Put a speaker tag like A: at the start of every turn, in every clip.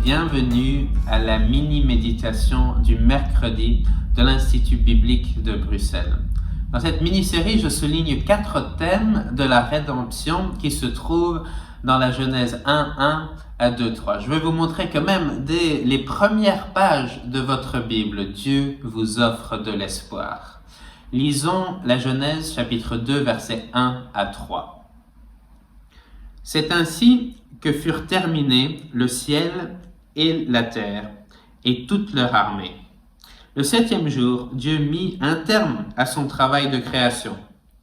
A: bienvenue à la mini-méditation du mercredi de l'Institut biblique de Bruxelles. Dans cette mini-série, je souligne 4 thèmes de la rédemption qui se trouvent dans la Genèse 1:1 à 2:3. Je vais vous montrer que même dès les premières pages de votre Bible, Dieu vous offre de l'espoir. Lisons la Genèse chapitre 2 versets 1 à 3. C'est ainsi que furent terminés le ciel et la terre et toute leur armée. Le 7e jour, Dieu mit un terme à son travail de création.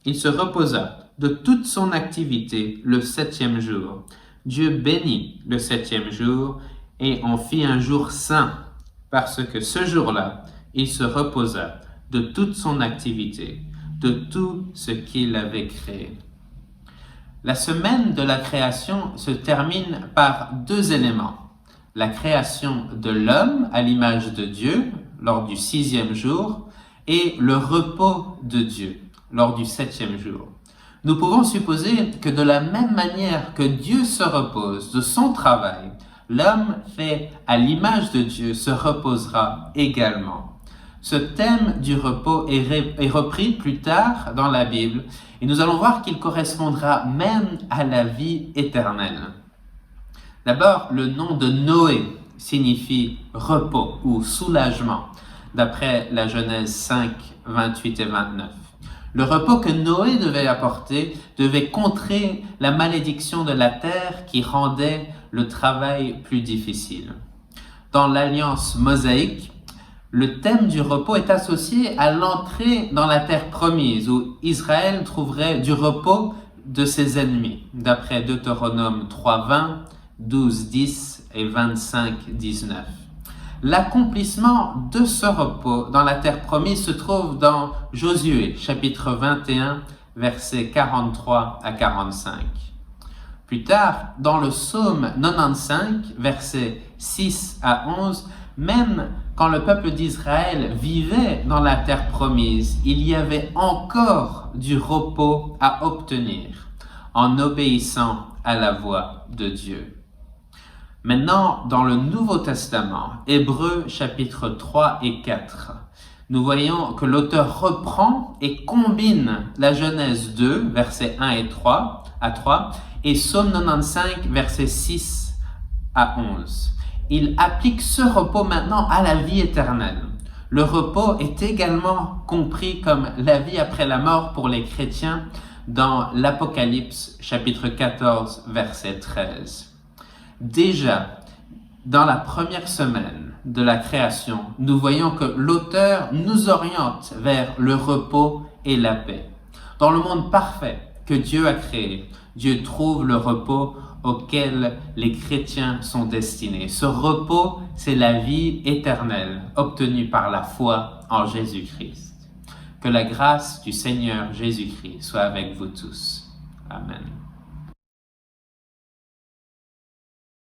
A: Il se reposa de toute son activité le 7e jour. Dieu bénit le 7e jour et en fit un jour saint, parce que ce jour-là, il se reposa de toute son activité, de tout ce qu'il avait créé. La semaine de la création se termine par 2 éléments. La création de l'homme à l'image de Dieu lors du 6e jour et le repos de Dieu lors du 7e jour. Nous pouvons supposer que de la même manière que Dieu se repose de son travail, l'homme fait à l'image de Dieu se reposera également. Ce thème du repos est repris plus tard dans la Bible et nous allons voir qu'il correspondra même à la vie éternelle. D'abord, le nom de Noé signifie repos ou soulagement, d'après la Genèse 5, 28 et 29. Le repos que Noé devait apporter devait contrer la malédiction de la terre qui rendait le travail plus difficile. Dans l'Alliance mosaïque, le thème du repos est associé à l'entrée dans la terre promise, où Israël trouverait du repos de ses ennemis, d'après Deutéronome 3:20, 12:10 et 25:19. L'accomplissement de ce repos dans la terre promise se trouve dans Josué, chapitre 21, versets 43 à 45. Plus tard, dans le psaume 95, versets 6 à 11, même quand le peuple d'Israël vivait dans la terre promise, il y avait encore du repos à obtenir en obéissant à la voix de Dieu. Maintenant, dans le Nouveau Testament, Hébreux chapitre 3 et 4, nous voyons que l'auteur reprend et combine la Genèse 2, versets 1 et 3 à 3, et Psaume 95, versets 6 à 11. Il applique ce repos maintenant à la vie éternelle. Le repos est également compris comme la vie après la mort pour les chrétiens dans l'Apocalypse chapitre 14, verset 13. Déjà, dans la première semaine de la création, nous voyons que l'auteur nous oriente vers le repos et la paix. Dans le monde parfait que Dieu a créé, Dieu trouve le repos auquel les chrétiens sont destinés. Ce repos, c'est la vie éternelle obtenue par la foi en Jésus-Christ. Que la grâce du Seigneur Jésus-Christ soit avec vous tous. Amen.